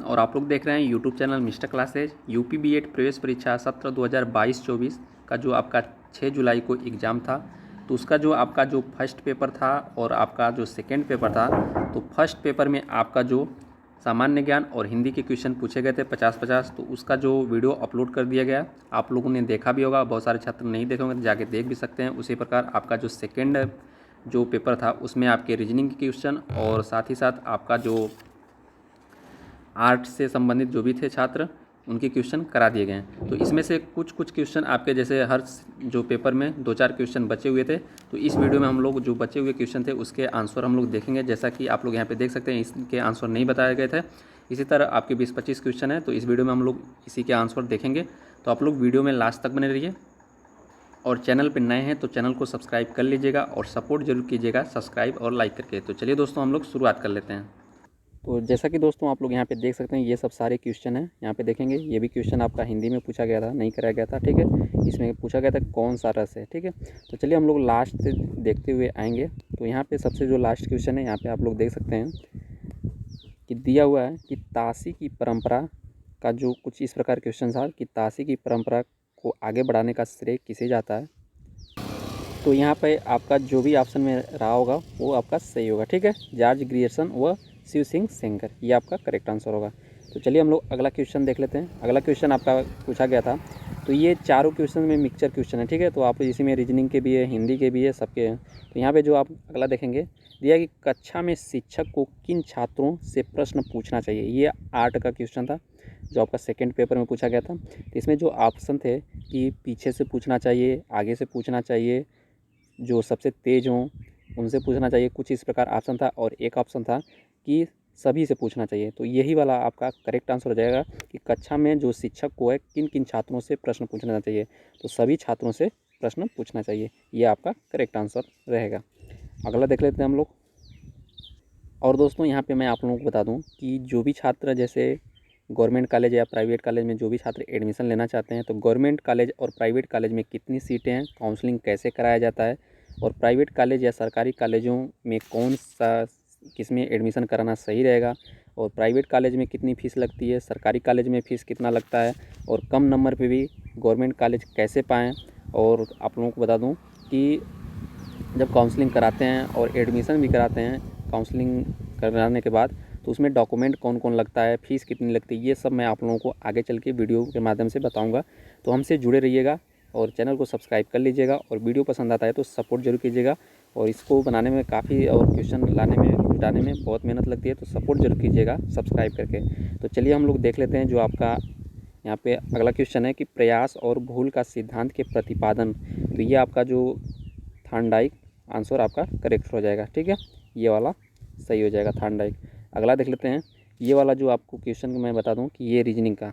और आप लोग देख रहे हैं YouTube channel Mister Classes. UP BEd प्रवेश परीक्षा सत्र 2022-24 का जो आपका 6 जुलाई को एग्ज़ाम था, तो उसका जो आपका जो फर्स्ट पेपर था और आपका जो सेकंड पेपर था, तो फर्स्ट पेपर में आपका जो सामान्य ज्ञान और हिंदी के क्वेश्चन पूछे गए थे 50-50, तो उसका जो वीडियो अपलोड कर दिया गया। आप लोगों ने देखा भी होगा, बहुत सारे छात्र नहीं देखे होंगे तो जाके देख भी सकते हैं। उसी प्रकार आपका जो सेकेंड जो पेपर था उसमें आपके रीजनिंग के क्वेश्चन और साथ ही साथ आपका जो आर्ट से संबंधित जो भी थे छात्र उनके क्वेश्चन करा दिए गए हैं। तो इसमें से कुछ क्वेश्चन आपके जैसे हर जो पेपर में 2-4 क्वेश्चन बचे हुए थे, तो इस वीडियो में हम लोग जो बचे हुए क्वेश्चन थे उसके आंसर हम लोग देखेंगे। जैसा कि आप लोग यहाँ पे देख सकते हैं, इसके आंसर नहीं बताए गए थे। इसी तरह आपके 20-25 क्वेश्चन है, तो इस वीडियो में हम लोग इसी के आंसर देखेंगे। तो आप लोग वीडियो में लास्ट तक बने रहिए और चैनल पर नए हैं तो चैनल को सब्सक्राइब कर लीजिएगा और सपोर्ट जरूर कीजिएगा सब्सक्राइब और लाइक करके। तो चलिए दोस्तों, हम लोग शुरुआत कर लेते हैं। तो जैसा कि दोस्तों आप लोग यहाँ पे देख सकते हैं, ये सब सारे क्वेश्चन हैं। यहाँ पे देखेंगे, ये भी क्वेश्चन आपका हिंदी में पूछा गया था, नहीं कराया गया था, ठीक है। इसमें पूछा गया था कौन सा रस है, ठीक है। तो चलिए हम लोग लास्ट से देखते हुए आएंगे। तो यहाँ पे सबसे जो लास्ट क्वेश्चन है, यहाँ पे आप लोग देख सकते हैं कि दिया हुआ है कि ताशी की परंपरा का जो कुछ इस प्रकार क्वेश्चन था कि ताशी की परंपरा को आगे बढ़ाने का श्रेय किसे जाता है। तो यहाँ पे आपका जो भी ऑप्शन में रहा होगा वो आपका सही होगा, ठीक है। जॉर्ज ग्रियर्सन व शिव सिंह सेंगर, ये आपका करेक्ट आंसर होगा। तो चलिए हम लोग अगला क्वेश्चन देख लेते हैं। अगला क्वेश्चन आपका पूछा गया था, तो ये चारों क्वेश्चन में मिक्सचर क्वेश्चन है, ठीक है। तो आप इसी में रीजनिंग के भी है, हिंदी के भी है, सबके हैं। तो यहाँ पे जो आप अगला देखेंगे, दिया कि कक्षा में शिक्षक को किन छात्रों से प्रश्न पूछना चाहिए। ये आर्ट का क्वेश्चन था जो आपका सेकेंड पेपर में पूछा गया था। तो इसमें जो ऑप्शन थे कि पीछे से पूछना चाहिए, आगे से पूछना चाहिए, जो सबसे तेज़ हों उनसे पूछना चाहिए, कुछ इस प्रकार ऑप्शन था। और एक ऑप्शन था कि सभी से पूछना चाहिए। तो यही वाला आपका करेक्ट आंसर हो जाएगा कि कक्षा में जो शिक्षक को है किन किन छात्रों से प्रश्न पूछना चाहिए, तो सभी छात्रों से प्रश्न पूछना चाहिए, ये आपका करेक्ट आंसर रहेगा। अगला देख लेते हैं हम लोग। और दोस्तों यहाँ पे मैं आप लोगों को बता दूँ कि जो भी छात्र जैसे गवर्नमेंट कॉलेज या प्राइवेट कॉलेज में जो भी छात्र एडमिशन लेना चाहते हैं, तो गवर्नमेंट कॉलेज और प्राइवेट कॉलेज में कितनी सीटें हैं, काउंसलिंग कैसे कराया जाता है, और प्राइवेट कॉलेज या सरकारी कॉलेजों में कौन सा किसमें एडमिशन कराना सही रहेगा, और प्राइवेट कॉलेज में कितनी फ़ीस लगती है, सरकारी कॉलेज में फ़ीस कितना लगता है, और कम नंबर पे भी गवर्नमेंट कॉलेज कैसे पाएँ। और आप लोगों को बता दूँ कि जब काउंसलिंग कराते हैं और एडमिशन भी कराते हैं, काउंसलिंग कराने के बाद तो उसमें डॉक्यूमेंट कौन कौन लगता है, फ़ीस कितनी लगती है, ये सब मैं आप लोगों को आगे चल के वीडियो के माध्यम से बताऊंगा। तो हमसे जुड़े रहिएगा और चैनल को सब्सक्राइब कर लीजिएगा, और वीडियो पसंद आता है तो सपोर्ट जरूर कीजिएगा। और इसको बनाने में काफ़ी और क्वेश्चन लाने में जुटाने में बहुत मेहनत लगती है, तो सपोर्ट जरूर कीजिएगा सब्सक्राइब करके। तो चलिए हम लोग देख लेते हैं जो आपका यहाँ पे अगला क्वेश्चन है कि प्रयास और भूल का सिद्धांत के प्रतिपादन। तो ये आपका जो थॉर्नडाइक आंसर आपका करेक्ट हो जाएगा, ठीक है। ये वाला सही हो जाएगा, थॉर्नडाइक। अगला देख लेते हैं। ये वाला जो आपको क्वेश्चन मैं बता दूं कि ये रीजनिंग का,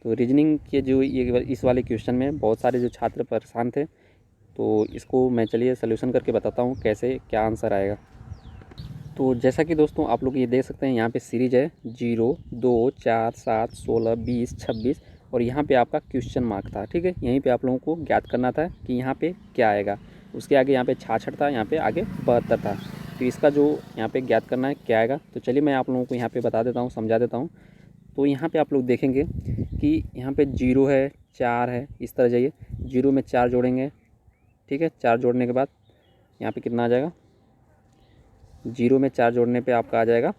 तो रीजनिंग के जो ये इस वाले क्वेश्चन में बहुत सारे जो छात्र परेशान थे, तो इसको मैं चलिए सलूशन करके बताता हूँ कैसे क्या आंसर आएगा। तो जैसा कि दोस्तों आप लोग ये देख सकते हैं, यहाँ पे सीरीज है 0, 2, 4, 7, 16, 20, 26, और यहाँ पे आपका क्वेश्चन मार्क था, ठीक है। यहीं पे आप लोगों को ज्ञात करना था कि यहाँ पे क्या आएगा। उसके आगे यहाँ पे 66 था, यहाँ पे आगे 72 था। तो इसका जो यहाँ पे ज्ञात करना है क्या आएगा, तो चलिए मैं आप लोगों को यहाँ पे बता देता हूँ, समझा देता हूँ। तो यहाँ पे आप लोग देखेंगे कि यहाँ पे 0 है, 4 है, इस तरह जाइए। 0 में 4 जोड़ेंगे, ठीक है। 4 जोड़ने के बाद यहाँ पे कितना आ जाएगा, 0 में 4 जोड़ने पे आपका आ जाएगा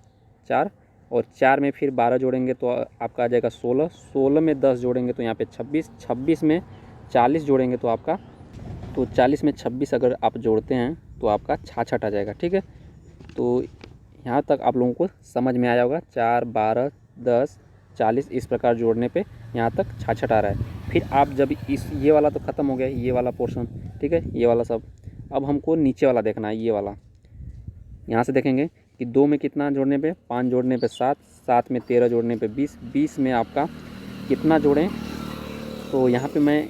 4, और 4 में फिर 12 जोड़ेंगे तो आपका आ जाएगा 16, 16 में 10 जोड़ेंगे तो यहाँ पे 26, 26 में 40 जोड़ेंगे तो आपका, तो 40 में 26 अगर आप जोड़ते हैं तो आपका 66 आ जाएगा, ठीक है। तो यहाँ तक आप लोगों को समझ में आया होगा। 4, 12, 10, 40 इस प्रकार जोड़ने पे यहाँ तक 66 आ रहा है। फिर आप जब इस ये वाला तो ख़त्म हो गया, ये वाला पोर्शन, ठीक है, ये वाला सब। अब हमको नीचे वाला देखना है, ये वाला। यहाँ से देखेंगे कि 2 में कितना जोड़ने पे, 5 जोड़ने पे 7, 7 में 13 जोड़ने पे 20, 20 में आपका कितना जोड़ें, तो यहाँ पे मैं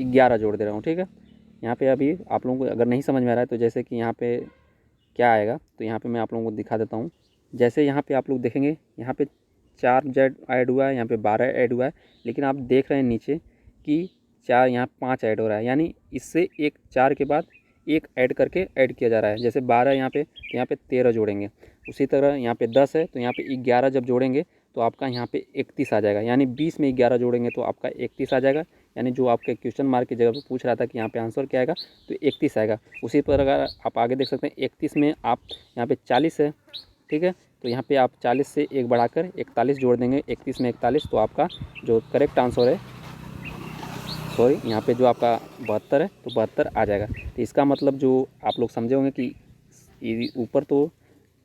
11 जोड़ दे रहा हूँ, ठीक है। यहाँ पे अभी आप लोगों को अगर नहीं समझ में आ रहा है तो जैसे कि यहाँ पे क्या आएगा, तो यहाँ पे मैं आप लोगों को दिखा देता हूँ। जैसे यहाँ पे आप लोग देखेंगे, यहाँ पे 4 जेड ऐड हुआ है, यहाँ पे 12 ऐड हुआ है, लेकिन आप देख रहे हैं नीचे कि 4 यहाँ 5 ऐड हो रहा है, यानी इससे एक 4 के बाद एक ऐड करके ऐड किया जा रहा है। जैसे 12 यहाँ पे, तो यहाँ पे 13 जोड़ेंगे। उसी तरह यहाँ पे 10 है तो यहाँ पे 11 जब जोड़ेंगे तो आपका यहाँ पे 31 आ जाएगा। यानी 20 में 11 जोड़ेंगे तो आपका 31 आ जाएगा। यानी जो आपके क्वेश्चन मार्क की जगह पर पूछ रहा था कि यहाँ पे आंसर क्या आएगा, तो 31 आएगा। उसी प्रकार आप आगे देख सकते हैं 31 में आप यहाँ पे 40 है, ठीक है, तो यहाँ पे आप 40 से एक बढ़ाकर 41 जोड़ देंगे। 31 में 41, तो आपका जो करेक्ट आंसर है, सॉरी यहाँ पे जो आपका 72 है तो 72 आ जाएगा। तो इसका मतलब जो आप लोग समझे होंगे कि ऊपर तो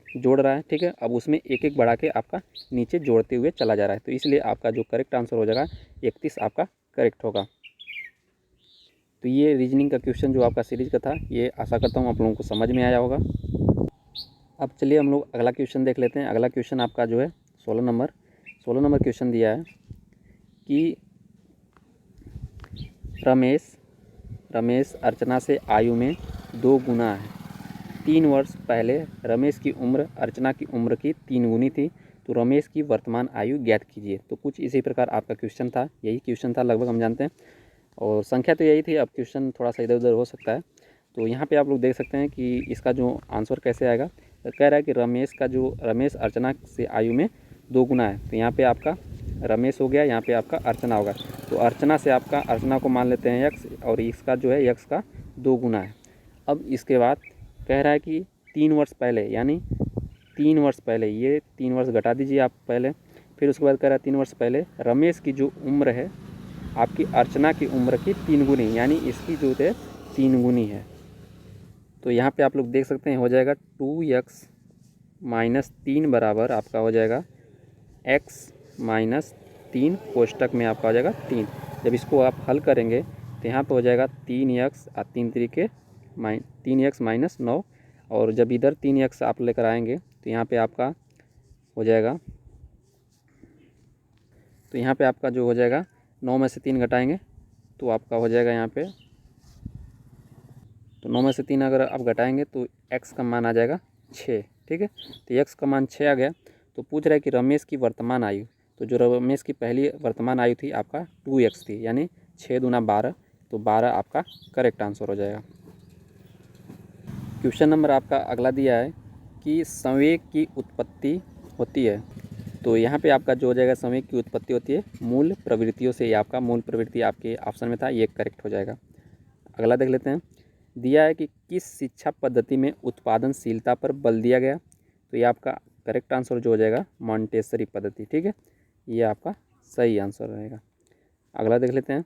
जोड़ रहा है, ठीक है, अब उसमें एक एक बढ़ा के आपका नीचे जोड़ते हुए चला जा रहा है। तो इसलिए आपका जो करेक्ट आंसर हो जाएगा 31 आपका करेक्ट होगा। तो ये रीजनिंग का क्वेश्चन जो आपका सीरीज का था, ये आशा करता हूँ आप लोगों को समझ में आया होगा। अब चलिए हम लोग अगला क्वेश्चन देख लेते हैं। अगला क्वेश्चन आपका जो है 16 नंबर क्वेश्चन दिया है कि रमेश अर्चना से आयु में 2 गुना है। 3 वर्ष पहले रमेश की उम्र अर्चना की उम्र की 3 गुनी थी, तो रमेश की वर्तमान आयु ज्ञात कीजिए। तो कुछ इसी प्रकार आपका क्वेश्चन था, यही क्वेश्चन था लगभग, हम जानते हैं, और संख्या तो यही थी। अब क्वेश्चन थोड़ा सा इधर उधर हो सकता है। तो यहाँ पे आप लोग देख सकते हैं कि इसका जो आंसर कैसे आएगा। तो कह रहा है कि रमेश अर्चना से आयु में 2 गुना है। तो यहाँ पे आपका रमेश हो गया, यहाँ पे आपका अर्चना होगा। तो अर्चना को मान लेते हैं x, और इसका जो है x का 2 गुना है। अब इसके बाद कह रहा है कि 3 वर्ष पहले, यानी 3 वर्ष पहले, ये 3 वर्ष घटा दीजिए आप पहले। फिर उसके बाद कह रहा है 3 वर्ष पहले रमेश की जो उम्र है आपकी अर्चना की उम्र की 3 गुनी, यानी इसकी जो है 3 गुनी है। तो यहाँ पे आप लोग देख सकते हैं हो जाएगा 2x माइनस 3 बराबर आपका हो जाएगा x माइनस 3 कोष्टक में आपका हो जाएगा 3। जब इसको आप हल करेंगे तो यहाँ पे हो जाएगा 3x और 3 तरीके 3x माइनस 9, और जब इधर 3x आप लेकर आएंगे तो यहाँ पे आपका हो जाएगा, तो यहाँ पे आपका जो हो जाएगा 9 में से 3 घटाएंगे तो आपका हो जाएगा यहाँ पे, तो 9 में से 3 अगर आप घटाएंगे तो x का मान आ जाएगा 6, ठीक है। तो x का मान 6 आ गया। तो पूछ रहा है कि रमेश की वर्तमान आयु, तो जो रमेश की पहली वर्तमान आयु थी आपका 2x थी, यानी 6 दूना 12, तो 12 आपका करेक्ट आंसर हो जाएगा। क्वेश्चन नंबर आपका अगला दिया है कि संवेग की उत्पत्ति होती है। तो यहाँ पे आपका जो हो जाएगा संवेग की उत्पत्ति होती है मूल प्रवृत्तियों से। आपका मूल प्रवृत्ति आपके ऑप्शन में था, ये करेक्ट हो जाएगा। अगला देख लेते हैं। दिया है कि किस शिक्षा पद्धति में उत्पादनशीलता पर बल दिया गया। तो ये आपका करेक्ट आंसर जो हो जाएगा मॉन्टेसरी पद्धति, ठीक है, ये आपका सही आंसर रहेगा। अगला देख लेते हैं।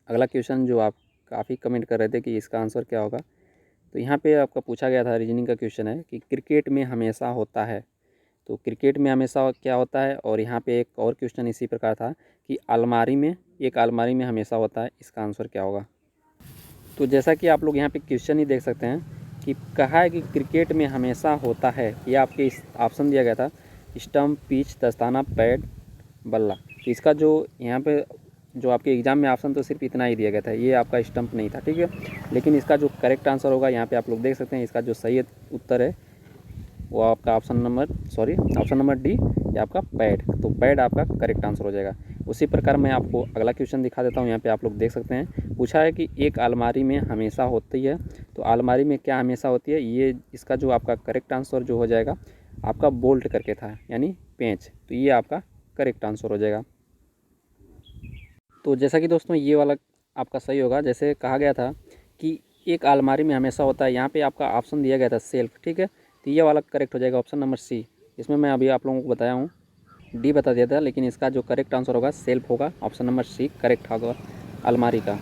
अगला क्वेश्चन जो आप काफ़ी कमेंट कर रहे थे कि इसका आंसर क्या होगा, तो यहाँ पे आपका पूछा गया था, रीजनिंग का क्वेश्चन है कि क्रिकेट में हमेशा होता है। तो क्रिकेट में हमेशा क्या होता है, और यहाँ पे एक और क्वेश्चन इसी प्रकार था कि एक अलमारी में हमेशा होता है, इसका आंसर क्या होगा। तो जैसा कि आप लोग यहाँ पे क्वेश्चन ही देख सकते हैं कि कहा है कि क्रिकेट में हमेशा होता है, ये आपके इस ऑप्शन दिया गया था स्टंप, पिच, दस्ताना, पैड, बल्ला। तो इसका जो यहाँ पे जो आपके एग्जाम में ऑप्शन तो सिर्फ इतना ही दिया गया था, ये आपका स्टंप नहीं था, ठीक है। लेकिन इसका जो करेक्ट आंसर होगा यहाँ पे आप लोग देख सकते हैं, इसका जो सही उत्तर है वो आपका ऑप्शन नंबर डी, ये आपका पैड। तो पैड आपका करेक्ट आंसर हो जाएगा। उसी प्रकार मैं आपको अगला क्वेश्चन दिखा देता हूँ। यहाँ पे आप लोग देख सकते हैं पूछा है कि एक अलमारी में हमेशा होती है। तो अलमारी में क्या हमेशा होती है, ये इसका जो आपका करेक्ट आंसर जो हो जाएगा आपका बोल्ट करके था, यानी पेंच। तो ये आपका करेक्ट आंसर हो जाएगा। तो जैसा कि दोस्तों ये वाला आपका सही होगा, जैसे कहा गया था कि एक अलमारी में हमेशा होता है, यहाँ पे आपका ऑप्शन दिया गया था सेल्फ, ठीक है। तो ये वाला करेक्ट हो जाएगा ऑप्शन नंबर सी। इसमें मैं अभी आप लोगों को बताया हूँ, डी बता दिया था, लेकिन इसका जो करेक्ट आंसर होगा सेल्फ होगा। ऑप्शन नंबर सी करेक्ट होगा अलमारी का।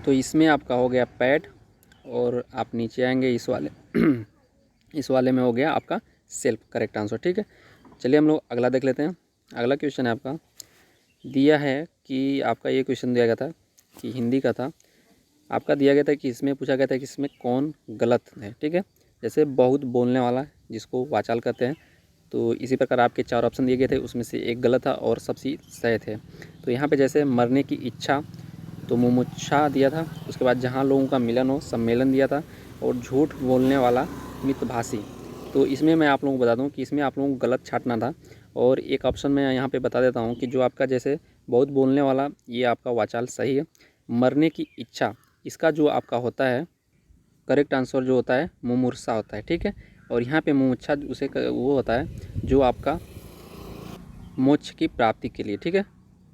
तो इसमें आपका हो गया पैड, और आप नीचे आएंगे इस वाले में हो गया आपका सेल्फ करेक्ट आंसर, ठीक है। चलिए हम लोग अगला देख लेते हैं। अगला क्वेश्चन है आपका दिया है कि आपका ये क्वेश्चन दिया गया था कि हिंदी का था, आपका दिया गया था कि इसमें पूछा गया था कि इसमें कौन गलत है, ठीक है। जैसे बहुत बोलने वाला जिसको वाचाल कहते हैं, तो इसी प्रकार आपके 4 ऑप्शन दिए गए थे, उसमें से एक गलत था और सबसे सही थे। तो यहाँ पे जैसे मरने की इच्छा, तो मुमुक्षा दिया था। उसके बाद जहाँ लोगों का मिलन हो, सम्मेलन दिया था, और झूठ बोलने वाला मितभाषी। तो इसमें मैं आप लोगों को बता दूं कि इसमें आप लोगों को गलत छांटना था। और एक ऑप्शन मैं यहाँ पे बता देता हूँ कि जो आपका जैसे बहुत बोलने वाला, ये आपका वाचाल सही है। मरने की इच्छा, इसका जो आपका होता है करेक्ट आंसर जो होता है मुमूर्षा होता है, ठीक है। और यहाँ पे मुमुक्षा उसे वो होता है जो आपका मोक्ष की प्राप्ति के लिए, ठीक है,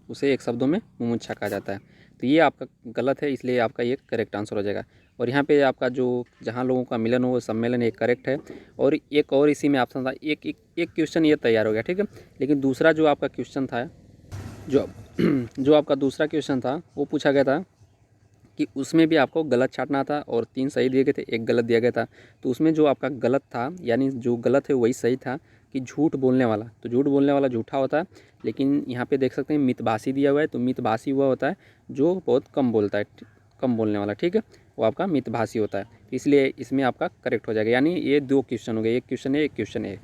उसे एक शब्दों में मुमुक्षा कहा जाता है। तो ये आपका गलत है, इसलिए आपका ये करेक्ट आंसर हो जाएगा। और यहाँ पे आपका जो जहाँ लोगों का मिलन हो वो सम्मेलन एक करेक्ट है। और एक और इसी में ऑप्शन था, एक क्वेश्चन ये तैयार हो गया, ठीक है। लेकिन दूसरा जो आपका क्वेश्चन था, जो जो आपका दूसरा क्वेश्चन था वो पूछा गया था कि उसमें भी आपको गलत छांटना था और 3 सही दिए गए थे, 1 गलत दिया गया था। तो उसमें जो आपका गलत था, यानी जो गलत है वही सही था कि झूठ बोलने वाला। तो झूठ बोलने वाला झूठा होता है, लेकिन यहाँ पे देख सकते हैं मितभाषी दिया हुआ है। तो मितभाषी हुआ होता है जो बहुत कम बोलता है, कम बोलने वाला, ठीक है, वो आपका मितभाषी होता है। तो इसलिए इसमें आपका करेक्ट हो जाएगा। यानी ये 2 क्वेश्चन हो गए, एक क्वेश्चन है, एक क्वेश्चन है।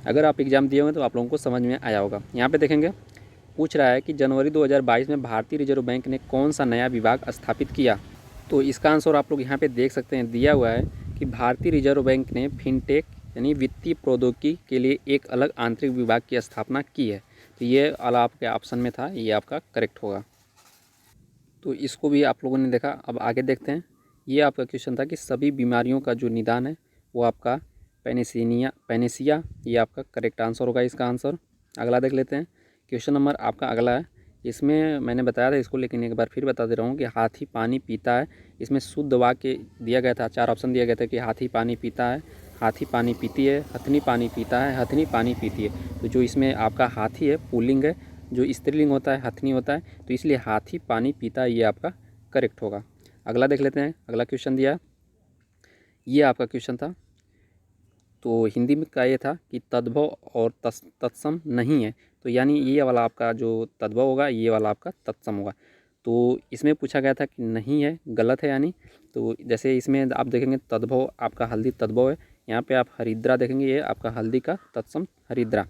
अगर आप एग्ज़ाम दिए होंगे तो आप लोगों को समझ में आया होगा। यहाँ पे देखेंगे पूछ रहा है कि जनवरी 2022 में भारतीय रिजर्व बैंक ने कौन सा नया विभाग स्थापित किया। तो इसका आंसर आप लोग यहाँ पे देख सकते हैं, दिया हुआ है कि भारतीय रिजर्व बैंक ने फिनटेक यानी वित्तीय प्रौद्योगिकी के लिए एक अलग आंतरिक विभाग की स्थापना की है। तो ये वाला आपके ऑप्शन में था, ये आपका करेक्ट होगा। तो इसको भी आप लोगों ने देखा। अब आगे देखते हैं। ये आपका क्वेश्चन था कि सभी बीमारियों का जो निदान है वो आपका पैनेसिया, ये आपका करेक्ट आंसर होगा इसका आंसर। अगला देख लेते हैं। क्वेश्चन नंबर आपका अगला है। इसमें मैंने बताया था इसको, लेकिन एक बार फिर बता दे रहा हूँ कि हाथी पानी पीता है। इसमें शुद्ध वाक्य दिया गया था, 4 ऑप्शन दिया गया था कि हाथी पानी पीता है, हाथी पानी पीती है, हथनी पानी पीता है, हथनी पानी पीती है। तो जो इसमें आपका हाथी है पुल्लिंग है, जो स्त्रीलिंग होता है हथनी होता है, तो इसलिए हाथी पानी पीता है, ये आपका करेक्ट होगा। अगला देख लेते हैं। अगला क्वेश्चन दिया, ये आपका क्वेश्चन था। तो हिंदी में का ये था कि तद्भव और तत्सम नहीं है। तो यानी ये वाला आपका जो तद्भव होगा, ये वाला आपका तत्सम होगा। तो इसमें पूछा गया था कि नहीं है, गलत है यानी। तो जैसे इसमें आप देखेंगे तद्भव आपका हल्दी तद्भव है, यहाँ पे आप हरिद्रा देखेंगे, ये आपका हल्दी का तत्सम हरिद्रा।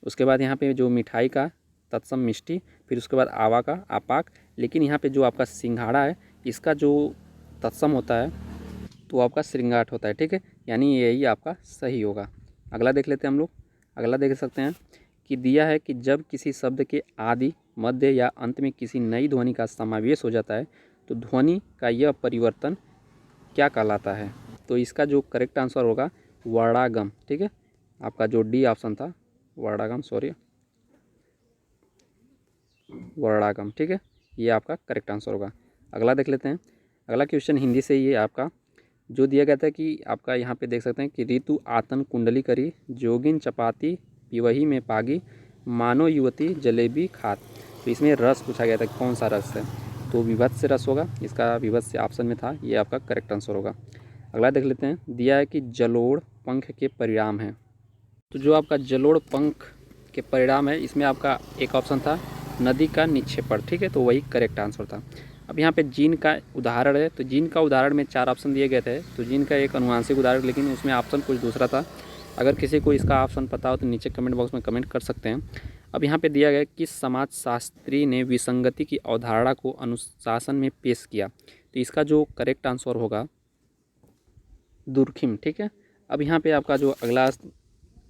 उसके बाद यहाँ पे जो मिठाई का तत्सम मिष्टी, फिर उसके बाद आवा का आपाक। लेकिन यहाँ पे जो आपका सिंघाड़ा है, इसका जो तत्सम होता है तो आपका श्रृंगाट होता है, ठीक है। यानी यही आपका सही होगा। अगला देख लेते हैं हम लोग। अगला देख सकते हैं कि दिया है कि जब किसी शब्द के आदि, मध्य या अंत में किसी नई ध्वनि का समावेश हो जाता है तो ध्वनि का यह परिवर्तन क्या कहलाता है। तो इसका जो करेक्ट आंसर होगा वर्णागम, ठीक है। आपका जो डी ऑप्शन था वर्णागम, वर्णागम, ठीक है, ये आपका करेक्ट आंसर होगा। अगला देख लेते हैं। अगला क्वेश्चन हिंदी से ये आपका जो दिया गया था कि आपका यहाँ पे देख सकते हैं कि ऋतु आतन कुंडली करी, जोगिन चपाती पिवही में पागी, मानो युवती जलेबी खात। तो इसमें रस पूछा गया था, कौन सा रस है। तो विभत्स रस होगा, इसका विभत्स ऑप्शन में था, ये आपका करेक्ट आंसर होगा। अगला देख लेते हैं। दिया है कि जलोढ़ पंख के परिणाम हैं। तो जो आपका जलोढ़ पंख के परिणाम है, इसमें आपका एक ऑप्शन था नदी का निक्षेपण, ठीक है, तो वही करेक्ट आंसर था। अब यहाँ पे जीन का उदाहरण है। तो जीन का उदाहरण में 4 ऑप्शन दिए गए थे। तो जीन का एक अनुवांशिक उदाहरण, लेकिन उसमें ऑप्शन कुछ दूसरा था। अगर किसी को इसका ऑप्शन पता हो तो नीचे कमेंट बॉक्स में कमेंट कर सकते हैं। अब यहाँ पे दिया गया कि समाजशास्त्री ने विसंगति की अवधारणा को अनुशासन में पेश किया। तो इसका जो करेक्ट आंसर होगा दुर्खिम, ठीक है। अब यहाँ पे आपका जो अगला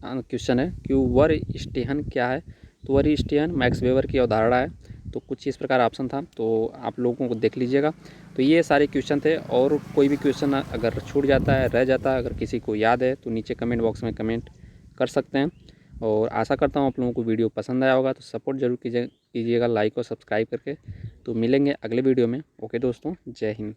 क्वेश्चन है कि वरस्टेहन क्या है। तो वरस्टेहन मैक्स वेबर की अवधारणा है। तो कुछ इस प्रकार ऑप्शन था, तो आप लोगों को देख लीजिएगा। तो ये सारे क्वेश्चन थे। और कोई भी क्वेश्चन अगर छूट जाता है, रह जाता है, अगर किसी को याद है तो नीचे कमेंट बॉक्स में कमेंट कर सकते हैं। और आशा करता हूँ आप लोगों को वीडियो पसंद आया होगा। तो सपोर्ट जरूर कीजिएगा लाइक और सब्सक्राइब करके। तो मिलेंगे अगले वीडियो में। ओके दोस्तों, जय हिंद।